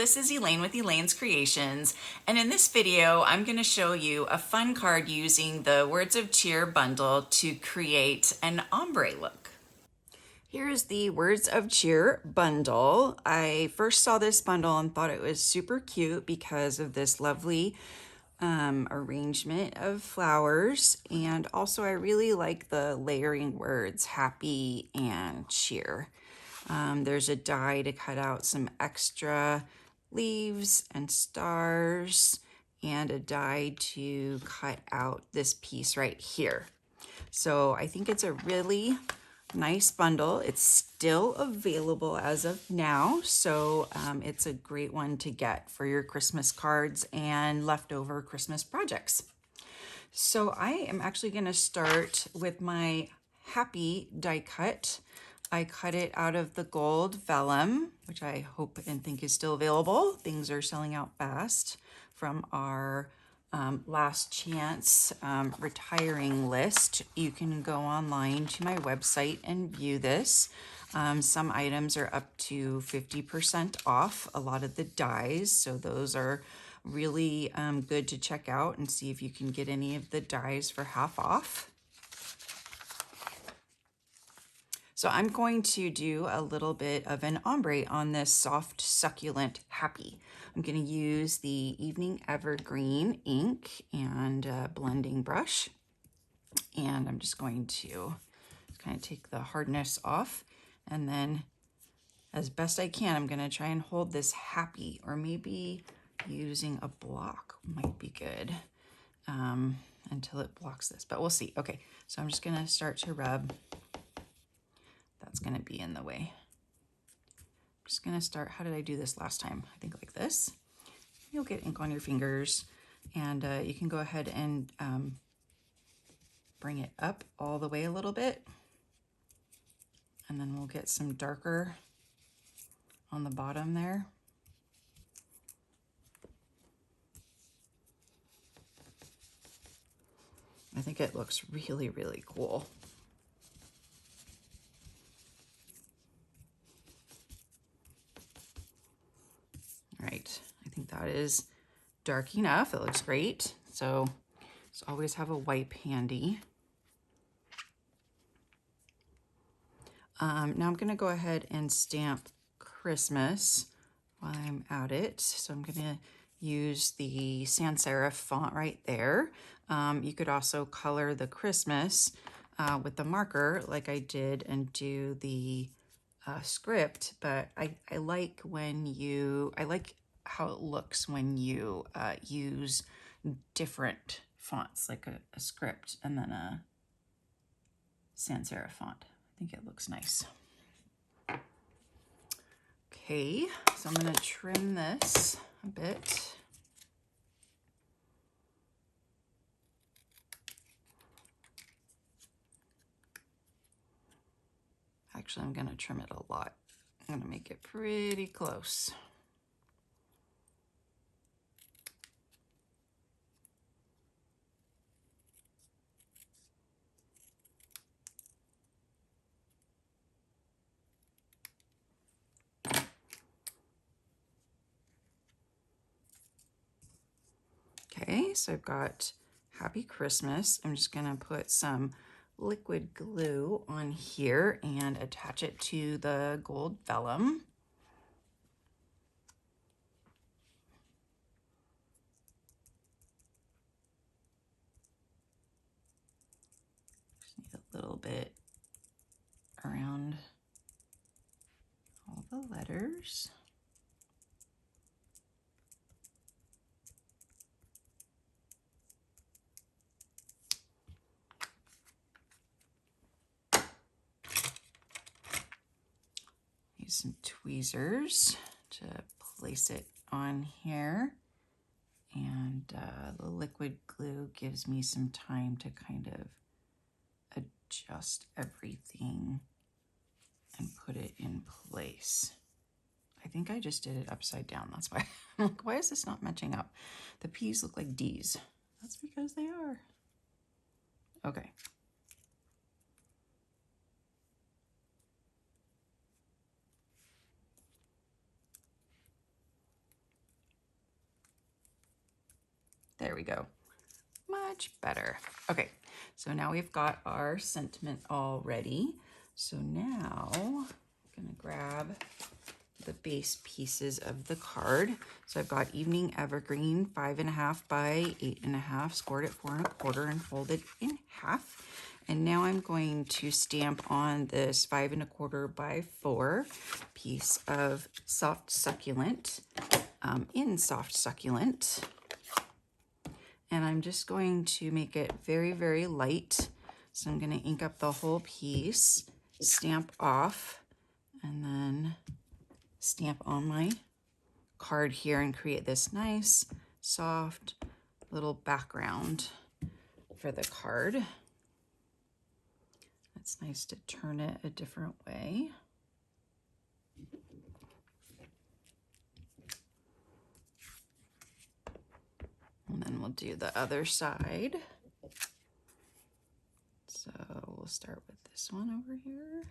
this is Elaine with Elaine's Creations, and in this video I'm going to show you a fun card using the Words of Cheer bundle to create an ombre look. Here's the Words of Cheer bundle. I first saw this bundle and thought it was super cute because of this lovely arrangement of flowers, and also I really like the layering words happy and cheer. There's a die to cut out some extra leaves and stars, and a die to cut out this piece right here. So I think it's a really nice bundle. It's still available as of now, so it's a great one to get for your Christmas cards and leftover Christmas projects. So I am actually going to start with my happy die cut. I cut it out of the gold vellum, which I hope and think is still available. Things are selling out fast from our last chance retiring list. You can go online to my website and view this. Some items are up to 50% off a lot of the dies, so those are really good to check out and see if you can get any of the dies for half off. So I'm going to do a little bit of an ombre on this soft, succulent happy. I'm going to use the Evening Evergreen ink and a blending brush. And I'm just going to kind of take the hardness off. And then as best I can, I'm going to try and hold this happy, or maybe using a block might be good until it blocks this, but we'll see. Okay, so I'm just going to start to rub. That's going to be in the way. I'm just going to start. How did I do this last time? I think like this. You'll get ink on your fingers, and you can go ahead and bring it up all the way a little bit, and then we'll get some darker on the bottom there. I think it looks really, really cool. All right, I think that is dark enough. It looks great. So just always have a wipe handy. Now I'm going to go ahead and stamp Christmas while I'm at it. So I'm going to use the sans serif font right there. You could also color the Christmas with the marker like I did and do the script, but I like how it looks when you use different fonts, like a script and then a sans serif font. I think it looks nice. Okay, so I'm going to trim this a bit. Actually, I'm going to trim it a lot. I'm going to make it pretty close. Okay, so I've got Happy Christmas. I'm just going to put some liquid glue on here and attach it to the gold vellum. Just need a little bit around all the letters. Use some tweezers to place it on here, and the liquid glue gives me some time to kind of adjust everything and put it in place. I think I just did it upside down. That's why I'm like, why is this not matching up? The P's look like D's. That's because they are. Okay. There we go. Much better. Okay, so now we've got our sentiment all ready. So now I'm gonna grab the base pieces of the card. So I've got Evening Evergreen, 5.5 by 8.5, scored at 4.25 and folded in half. And now I'm going to stamp on this 5.25 by 4 piece of Soft Succulent in Soft Succulent. And I'm just going to make it very, very light. So I'm going to ink up the whole piece, stamp off, and then stamp on my card here and create this nice, soft little background for the card. It's nice to turn it a different way. And then we'll do the other side. So we'll start with this one over here.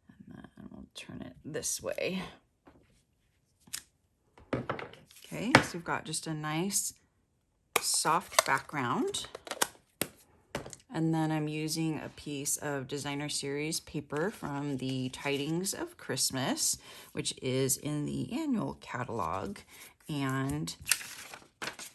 And then we'll turn it this way. Okay, so we've got just a nice soft background. And then I'm using a piece of Designer Series paper from the Tidings of Christmas, which is in the annual catalog and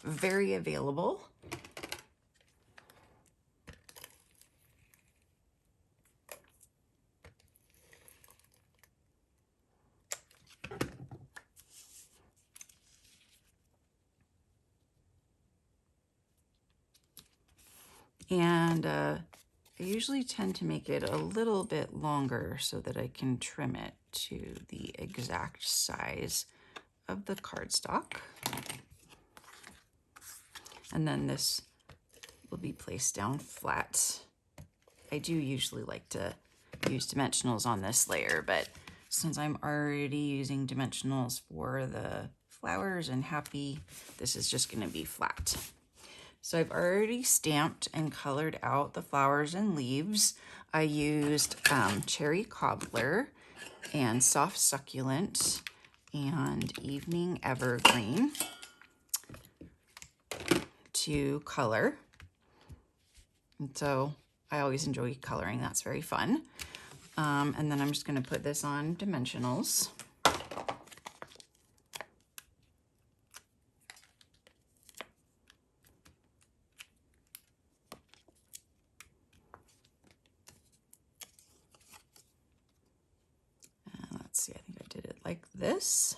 very available. And I usually tend to make it a little bit longer so that I can trim it to the exact size of the cardstock. And then this will be placed down flat. I do usually like to use dimensionals on this layer, but since I'm already using dimensionals for the flowers and happy, this is just going to be flat. So I've already stamped and colored out the flowers and leaves. I used Cherry Cobbler and Soft Succulent and Evening Evergreen to color. And so I always enjoy coloring, that's very fun. And then I'm just going to put this on dimensionals. Let's see, I think I did it like this.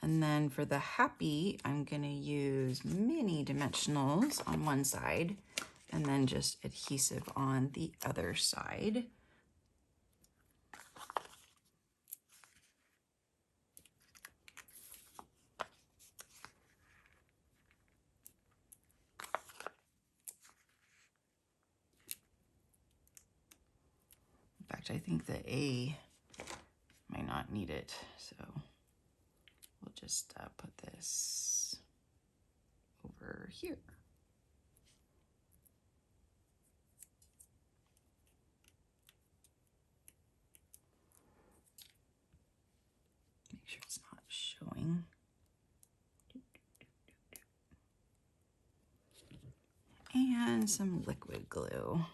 And then for the happy, I'm going to use mini dimensionals on one side and then just adhesive on the other side. In fact, I think the A might not need it, so we'll just put this over here. Make sure it's not showing. And some liquid glue.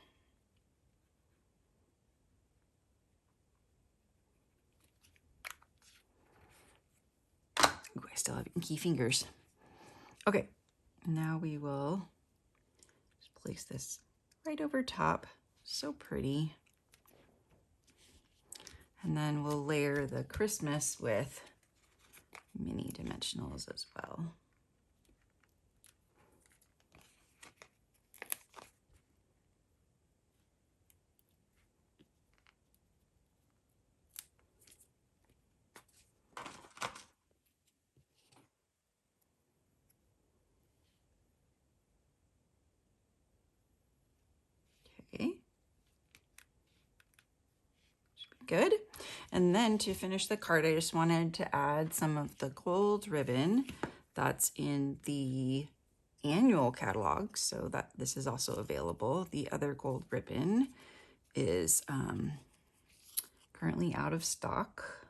Ooh, I still have inky fingers. Okay, now we will just place this right over top. So pretty. And then we'll layer the Christmas with mini dimensionals as well. Okay. Should be good. And then to finish the card, I just wanted to add some of the gold ribbon that's in the annual catalog, so that this is also available. The other gold ribbon is currently out of stock.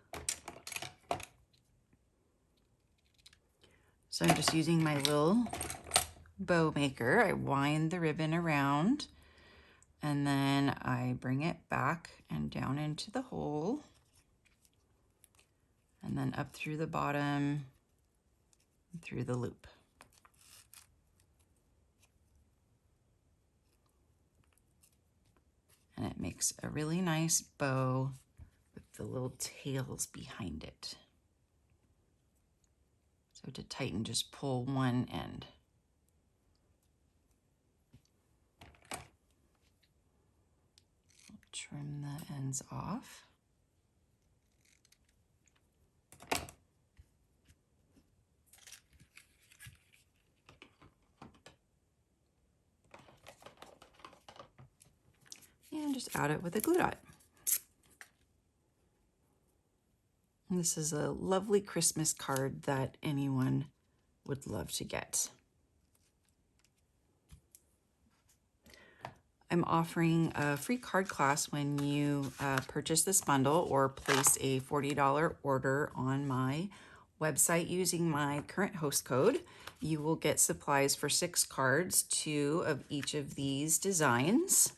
So I'm just using my little bow maker. I wind the ribbon around and then I bring it back and down into the hole and then up through the bottom and through the loop. And it makes a really nice bow with the little tails behind it. So to tighten, just pull one end. Trim the ends off. And just add it with a glue dot. And this is a lovely Christmas card that anyone would love to get. I'm offering a free card class when you purchase this bundle or place a $40 order on my website using my current host code. You will get supplies for 6 cards, 2 of each of these designs.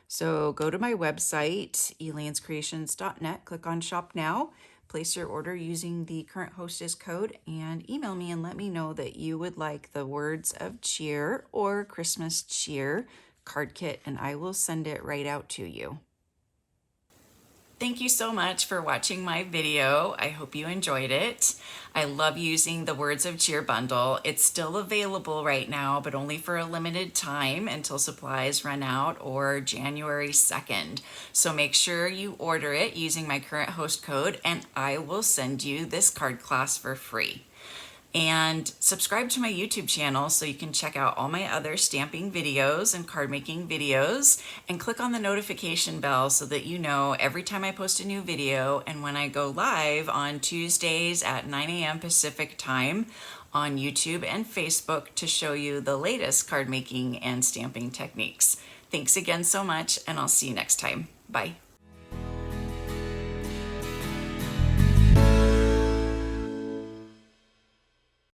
So go to my website, elainscreations.net, click on Shop Now, place your order using the current hostess code, and email me and let me know that you would like the Words of Cheer or Christmas Cheer card kit, and I will send it right out to you. Thank you so much for watching my video. I hope you enjoyed it. I love using the Words of Cheer bundle. It's still available right now, but only for a limited time until supplies run out or January 2nd. So make sure you order it using my current host code and I will send you this card class for free. And subscribe to my YouTube channel so you can check out all my other stamping videos and card making videos, and click on the notification bell so that you know every time I post a new video and when I go live on Tuesdays at 9 a.m. Pacific time on YouTube and Facebook to show you the latest card making and stamping techniques. Thanks again so much, and I'll see you next time. Bye.